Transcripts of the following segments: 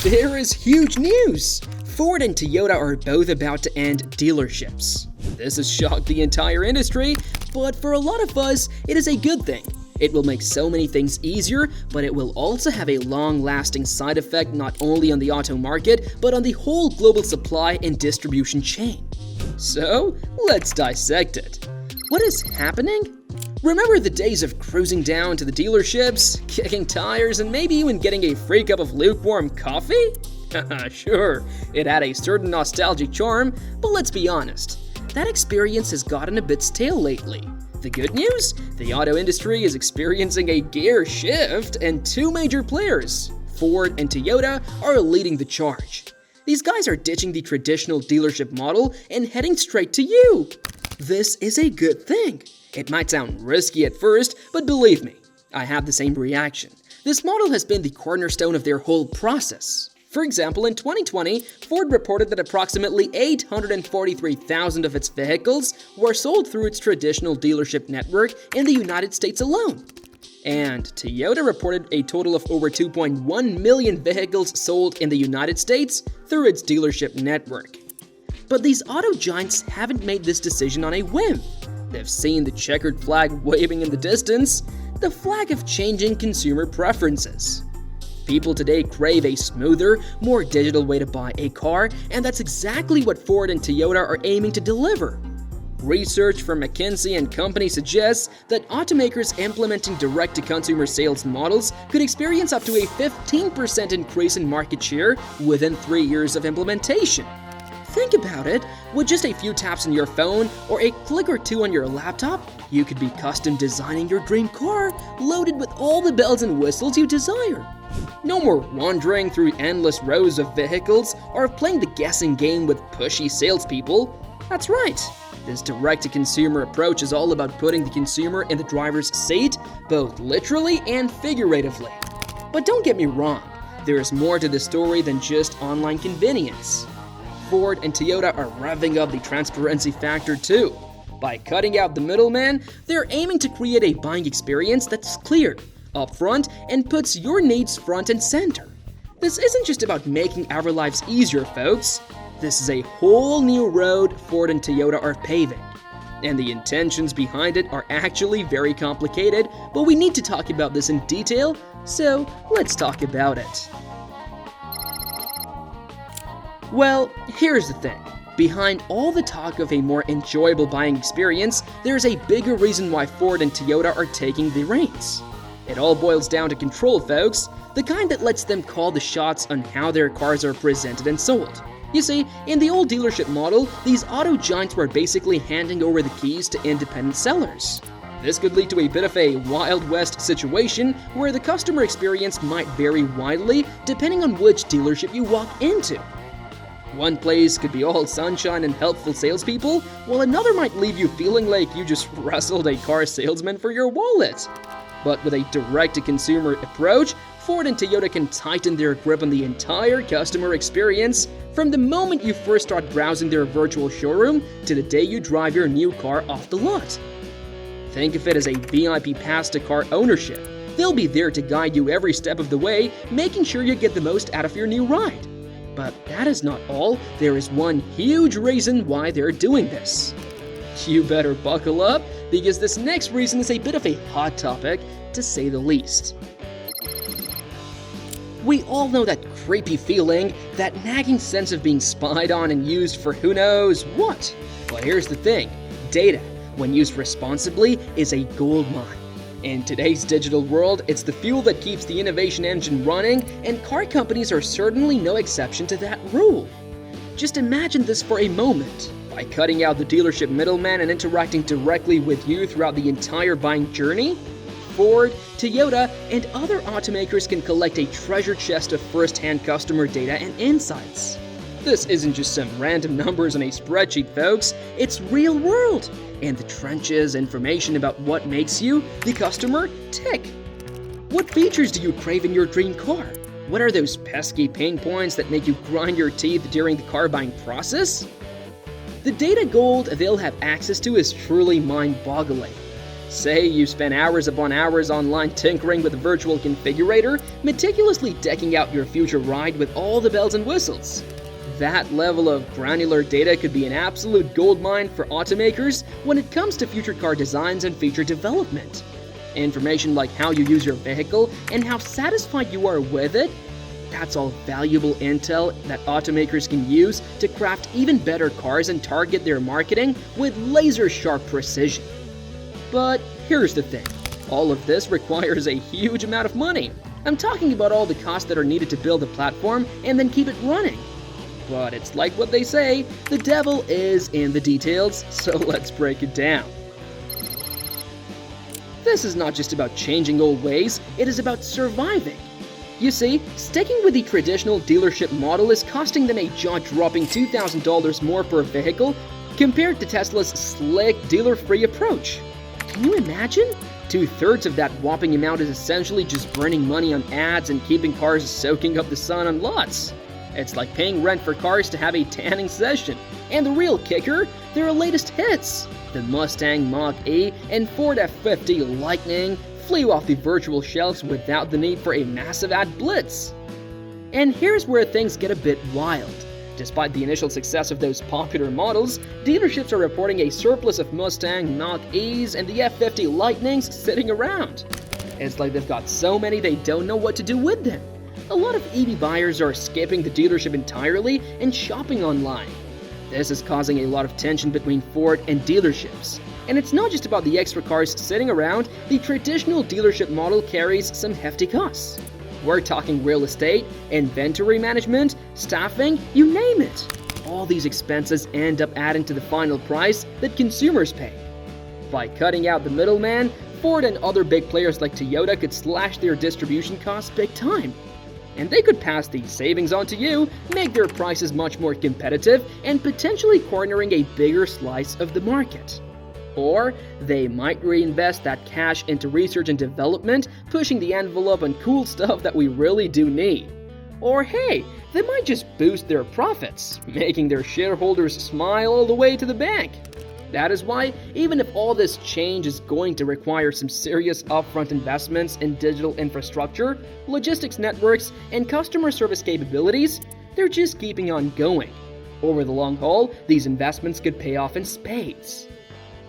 There is huge news! Ford and Toyota are both about to end dealerships. This has shocked the entire industry, but for a lot of us, it is a good thing. It will make so many things easier, but it will also have a long-lasting side effect not only on the auto market, but on the whole global supply and distribution chain. So, let's dissect it. What is happening? Remember the days of cruising down to the dealerships, kicking tires, and maybe even getting a free cup of lukewarm coffee? Sure, it had a certain nostalgic charm, but let's be honest, that experience has gotten a bit stale lately. The good news? The auto industry is experiencing a gear shift, and two major players, Ford and Toyota, are leading the charge. These guys are ditching the traditional dealership model and heading straight to you. This is a good thing. It might sound risky at first, but believe me, I have the same reaction. This model has been the cornerstone of their whole process. For example, in 2020, Ford reported that approximately 843,000 of its vehicles were sold through its traditional dealership network in the United States alone. And Toyota reported a total of over 2.1 million vehicles sold in the United States through its dealership network. But these auto giants haven't made this decision on a whim. They've seen the checkered flag waving in the distance, the flag of changing consumer preferences. People today crave a smoother, more digital way to buy a car, and that's exactly what Ford and Toyota are aiming to deliver. Research from McKinsey & Company suggests that automakers implementing direct-to-consumer sales models could experience up to a 15% increase in market share within 3 years of implementation. Think about it, with just a few taps on your phone or a click or two on your laptop, you could be custom designing your dream car, loaded with all the bells and whistles you desire. No more wandering through endless rows of vehicles or playing the guessing game with pushy salespeople. That's right, this direct-to-consumer approach is all about putting the consumer in the driver's seat, both literally and figuratively. But don't get me wrong, there is more to the story than just online convenience. Ford and Toyota are revving up the transparency factor too. By cutting out the middleman, they're aiming to create a buying experience that's clear, upfront, and puts your needs front and center. This isn't just about making our lives easier, folks. This is a whole new road Ford and Toyota are paving. And the intentions behind it are actually very complicated, but we need to talk about this in detail, so let's talk about it. Well, here's the thing. Behind all the talk of a more enjoyable buying experience, there's a bigger reason why Ford and Toyota are taking the reins. It all boils down to control, folks, the kind that lets them call the shots on how their cars are presented and sold. You see, in the old dealership model, these auto giants were basically handing over the keys to independent sellers. This could lead to a bit of a Wild West situation where the customer experience might vary widely depending on which dealership you walk into. One place could be all sunshine and helpful salespeople, while another might leave you feeling like you just wrestled a car salesman for your wallet. But with a direct-to-consumer approach, Ford and Toyota can tighten their grip on the entire customer experience from the moment you first start browsing their virtual showroom to the day you drive your new car off the lot. Think of it as a VIP pass to car ownership. They'll be there to guide you every step of the way, making sure you get the most out of your new ride. But that is not all. There is one huge reason why they're doing this. You better buckle up, because this next reason is a bit of a hot topic, to say the least. We all know that creepy feeling, that nagging sense of being spied on and used for who knows what. But here's the thing, data, when used responsibly, is a gold mine. In today's digital world, it's the fuel that keeps the innovation engine running, and car companies are certainly no exception to that rule. Just imagine this for a moment. By cutting out the dealership middleman and interacting directly with you throughout the entire buying journey, Ford, Toyota, and other automakers can collect a treasure chest of first-hand customer data and insights. This isn't just some random numbers on a spreadsheet, folks. It's real world. And the trenches information about what makes you, the customer, tick. What features do you crave in your dream car? What are those pesky pain points that make you grind your teeth during the car buying process? The data gold they'll have access to is truly mind-boggling. Say you spend hours upon hours online tinkering with a virtual configurator, meticulously decking out your future ride with all the bells and whistles. That level of granular data could be an absolute goldmine for automakers when it comes to future car designs and feature development. Information like how you use your vehicle and how satisfied you are with it, that's all valuable intel that automakers can use to craft even better cars and target their marketing with laser-sharp precision. But here's the thing, all of this requires a huge amount of money. I'm talking about all the costs that are needed to build a platform and then keep it running. But it's like what they say, the devil is in the details, so let's break it down. This is not just about changing old ways, it is about surviving. You see, sticking with the traditional dealership model is costing them a jaw-dropping $2,000 more per vehicle compared to Tesla's slick, dealer-free approach. Can you imagine? 2/3 of that whopping amount is essentially just burning money on ads and keeping cars soaking up the sun on lots. It's like paying rent for cars to have a tanning session. And the real kicker, their latest hits. The Mustang Mach-E and Ford F-50 Lightning flew off the virtual shelves without the need for a massive ad blitz. And here's where things get a bit wild. Despite the initial success of those popular models, dealerships are reporting a surplus of Mustang Mach-E's and the F-50 Lightnings sitting around. It's like they've got so many they don't know what to do with them. A lot of EV buyers are skipping the dealership entirely and shopping online. This is causing a lot of tension between Ford and dealerships. And it's not just about the extra cars sitting around, the traditional dealership model carries some hefty costs. We're talking real estate, inventory management, staffing, you name it. All these expenses end up adding to the final price that consumers pay. By cutting out the middleman, Ford and other big players like Toyota could slash their distribution costs big time. And they could pass these savings on to you, make their prices much more competitive, and potentially cornering a bigger slice of the market. Or they might reinvest that cash into research and development, pushing the envelope on cool stuff that we really do need. Or hey, they might just boost their profits, making their shareholders smile all the way to the bank. That is why, even if all this change is going to require some serious upfront investments in digital infrastructure, logistics networks, and customer service capabilities, they're just keeping on going. Over the long haul, these investments could pay off in spades.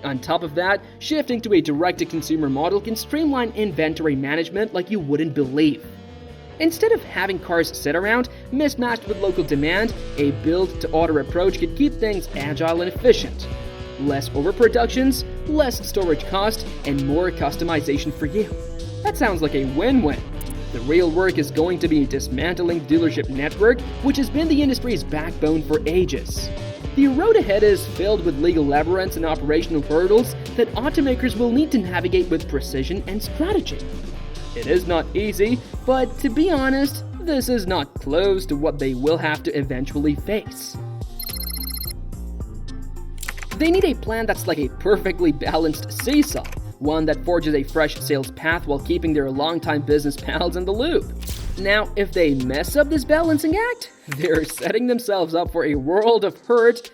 On top of that, shifting to a direct-to-consumer model can streamline inventory management like you wouldn't believe. Instead of having cars sit around, mismatched with local demand, a build-to-order approach could keep things agile and efficient. Less overproductions, less storage cost, and more customization for you. That sounds like a win-win. The real work is going to be dismantling the dealership network, which has been the industry's backbone for ages. The road ahead is filled with legal labyrinths and operational hurdles that automakers will need to navigate with precision and strategy. It is not easy, but to be honest, this is not close to what they will have to eventually face. They need a plan that's like a perfectly balanced seesaw, one that forges a fresh sales path while keeping their longtime business pals in the loop. Now, if they mess up this balancing act, they're setting themselves up for a world of hurt.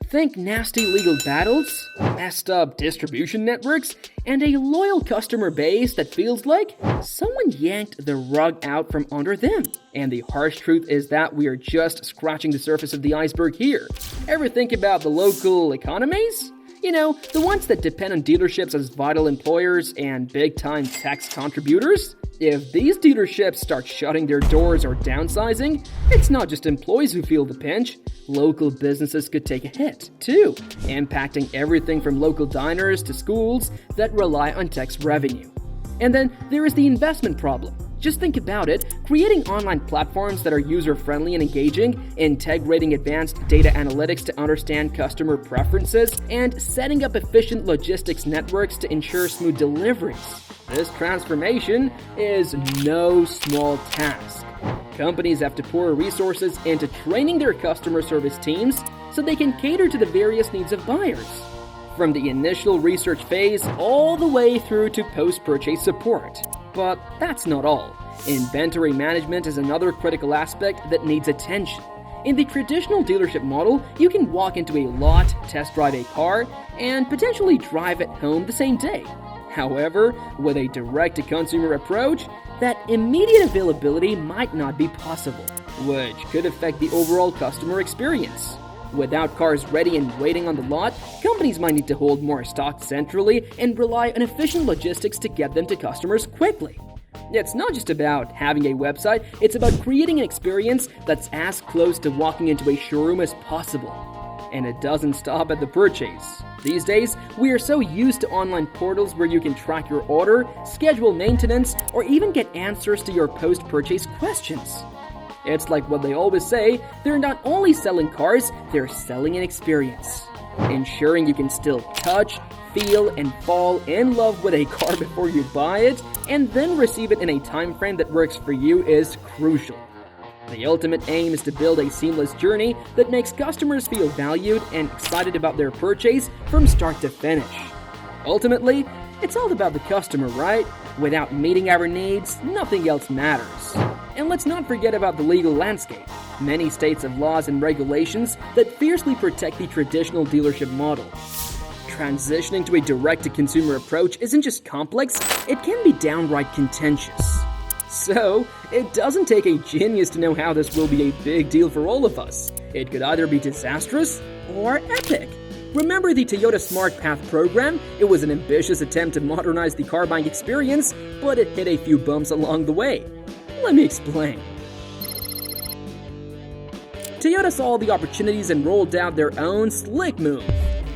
Think nasty legal battles, messed up distribution networks, and a loyal customer base that feels like someone yanked the rug out from under them. And the harsh truth is that we are just scratching the surface of the iceberg here. Ever think about the local economies? You know, the ones that depend on dealerships as vital employers and big-time tax contributors? If these dealerships start shutting their doors or downsizing, it's not just employees who feel the pinch. Local businesses could take a hit, too, impacting everything from local diners to schools that rely on tax revenue. And then there is the investment problem. Just think about it, creating online platforms that are user-friendly and engaging, integrating advanced data analytics to understand customer preferences, and setting up efficient logistics networks to ensure smooth deliveries. This transformation is no small task. Companies have to pour resources into training their customer service teams so they can cater to the various needs of buyers. From the initial research phase all the way through to post-purchase support. But that's not all. Inventory management is another critical aspect that needs attention. In the traditional dealership model, you can walk into a lot, test drive a car, and potentially drive it home the same day. However, with a direct-to-consumer approach, that immediate availability might not be possible, which could affect the overall customer experience. Without cars ready and waiting on the lot, companies might need to hold more stock centrally and rely on efficient logistics to get them to customers quickly. It's not just about having a website, it's about creating an experience that's as close to walking into a showroom as possible. And it doesn't stop at the purchase. These days, we are so used to online portals where you can track your order, schedule maintenance, or even get answers to your post-purchase questions. It's like what they always say, they're not only selling cars, they're selling an experience. Ensuring you can still touch, feel, and fall in love with a car before you buy it, and then receive it in a time frame that works for you is crucial. The ultimate aim is to build a seamless journey that makes customers feel valued and excited about their purchase from start to finish. Ultimately, it's all about the customer, right? Without meeting our needs, nothing else matters. And let's not forget about the legal landscape. Many states have laws and regulations that fiercely protect the traditional dealership model. Transitioning to a direct-to-consumer approach isn't just complex, it can be downright contentious. So, it doesn't take a genius to know how this will be a big deal for all of us. It could either be disastrous or epic. Remember the Toyota Smart Path program? It was an ambitious attempt to modernize the car buying experience, but it hit a few bumps along the way. Let me explain. Toyota saw the opportunities and rolled out their own slick move.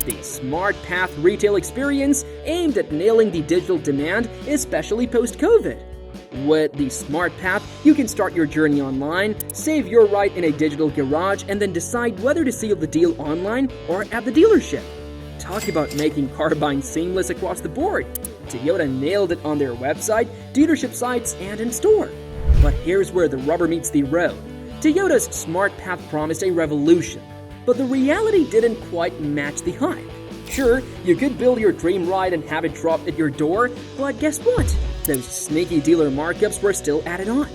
The Smart Path retail experience aimed at nailing the digital demand, especially post-COVID. With the Smart Path, you can start your journey online, save your ride in a digital garage, and then decide whether to seal the deal online or at the dealership. Talk about making car buying seamless across the board. Toyota nailed it on their website, dealership sites, and in store. But here's where the rubber meets the road. Toyota's Smart Path promised a revolution, but the reality didn't quite match the hype. Sure, you could build your dream ride and have it dropped at your door, but guess what? Those sneaky dealer markups were still added on.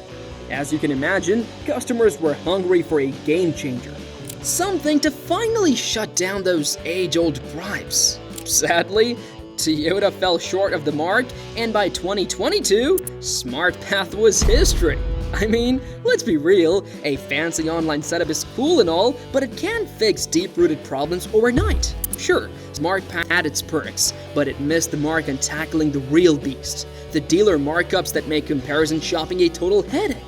As you can imagine, customers were hungry for a game changer. Something to finally shut down those age-old gripes. Sadly, Toyota fell short of the mark, and by 2022, Smart Path was history. I mean, let's be real, a fancy online setup is cool and all, but it can't fix deep-rooted problems overnight. Sure, Smart Path had its perks, but it missed the mark on tackling the real beast, the dealer markups that make comparison shopping a total headache.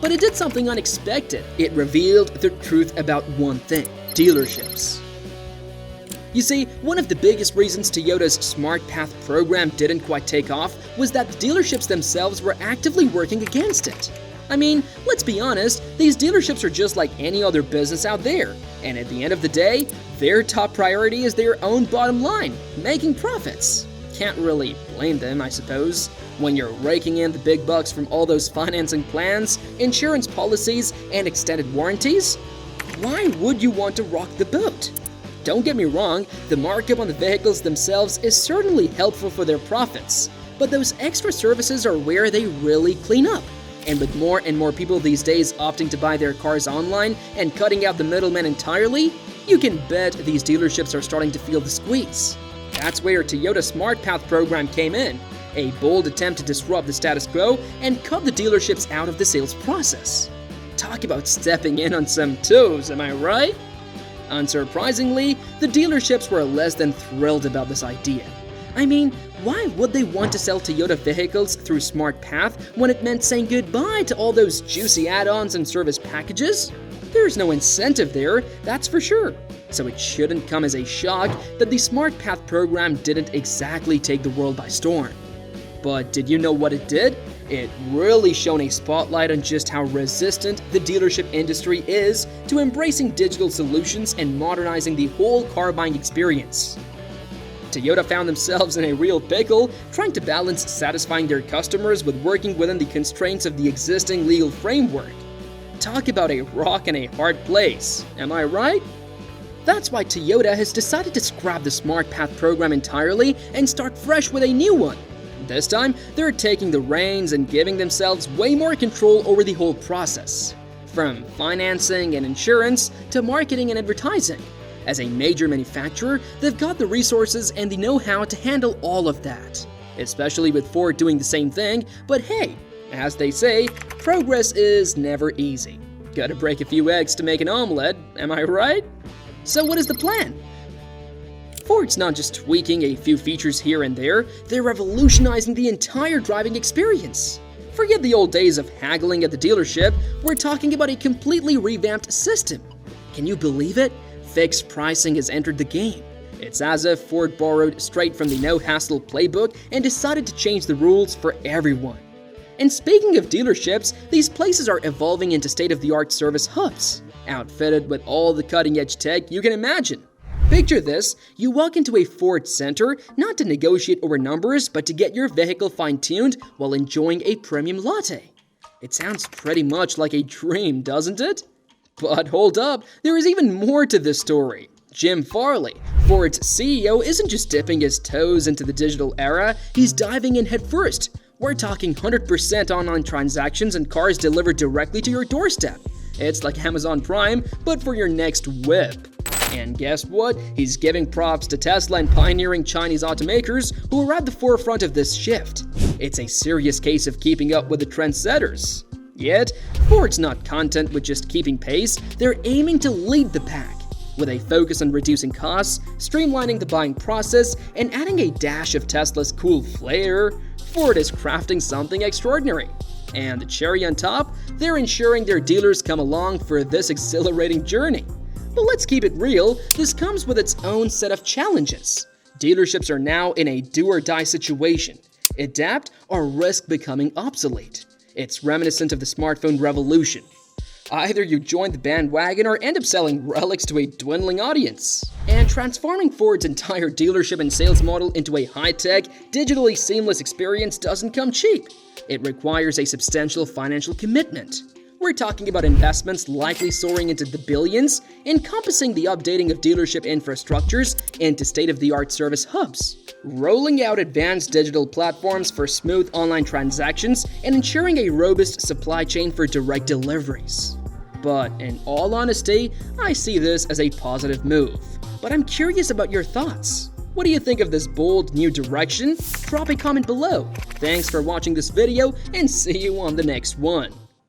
But it did something unexpected. It revealed the truth about one thing: dealerships. You see, one of the biggest reasons Toyota's Smart Path program didn't quite take off was that the dealerships themselves were actively working against it. I mean, let's be honest, these dealerships are just like any other business out there, and at the end of the day, their top priority is their own bottom line, making profits. Can't really blame them, I suppose. When you're raking in the big bucks from all those financing plans, insurance policies, and extended warranties, why would you want to rock the boat? Don't get me wrong, the markup on the vehicles themselves is certainly helpful for their profits, but those extra services are where they really clean up. And with more and more people these days opting to buy their cars online and cutting out the middleman entirely, you can bet these dealerships are starting to feel the squeeze. That's where Toyota's Smart Path program came in, a bold attempt to disrupt the status quo and cut the dealerships out of the sales process. Talk about stepping in on some toes, am I right? Unsurprisingly, the dealerships were less than thrilled about this idea. I mean, why would they want to sell Toyota vehicles through Smart Path when it meant saying goodbye to all those juicy add-ons and service packages? There's no incentive there, that's for sure. So it shouldn't come as a shock that the Smart Path program didn't exactly take the world by storm. But did you know what it did? It really shone a spotlight on just how resistant the dealership industry is to embracing digital solutions and modernizing the whole car buying experience. Toyota found themselves in a real pickle, trying to balance satisfying their customers with working within the constraints of the existing legal framework. Talk about a rock and a hard place, am I right? That's why Toyota has decided to scrap the Smart Path program entirely and start fresh with a new one. This time, they're taking the reins and giving themselves way more control over the whole process. From financing and insurance to marketing and advertising. As a major manufacturer, they've got the resources and the know-how to handle all of that. especially with Ford doing the same thing, but hey, as they say, progress is never easy. Gotta break a few eggs to make an omelette, am I right? So what is the plan? Ford's not just tweaking a few features here and there, they're revolutionizing the entire driving experience. Forget the old days of haggling at the dealership, we're talking about a completely revamped system. Can you believe it? Fixed pricing has entered the game. It's as if Ford borrowed straight from the no-hassle playbook and decided to change the rules for everyone. And speaking of dealerships, these places are evolving into state-of-the-art service hubs, outfitted with all the cutting-edge tech you can imagine. Picture this, you walk into a Ford Center not to negotiate over numbers, but to get your vehicle fine-tuned while enjoying a premium latte. It sounds pretty much like a dream, doesn't it? But hold up, there is even more to this story. Jim Farley, Ford's CEO, isn't just dipping his toes into the digital era, he's diving in headfirst. We're talking 100% online transactions and cars delivered directly to your doorstep. It's like Amazon Prime, but for your next whip. And guess what? He's giving props to Tesla and pioneering Chinese automakers who are at the forefront of this shift. It's a serious case of keeping up with the trendsetters. Yet, Ford's not content with just keeping pace, they're aiming to lead the pack. With a focus on reducing costs, streamlining the buying process, and adding a dash of Tesla's cool flair, Ford is crafting something extraordinary. And the cherry on top, they're ensuring their dealers come along for this exhilarating journey. But let's keep it real, this comes with its own set of challenges. Dealerships are now in a do-or-die situation. Adapt or risk becoming obsolete. It's reminiscent of the smartphone revolution. Either you join the bandwagon or end up selling relics to a dwindling audience. And transforming Ford's entire dealership and sales model into a high-tech, digitally seamless experience doesn't come cheap. It requires a substantial financial commitment. We're talking about investments likely soaring into the billions, encompassing the updating of dealership infrastructures into state-of-the-art service hubs, rolling out advanced digital platforms for smooth online transactions, and ensuring a robust supply chain for direct deliveries. But in all honesty, I see this as a positive move. But I'm curious about your thoughts. What do you think of this bold new direction? Drop a comment below. Thanks for watching this video, and see you on the next one.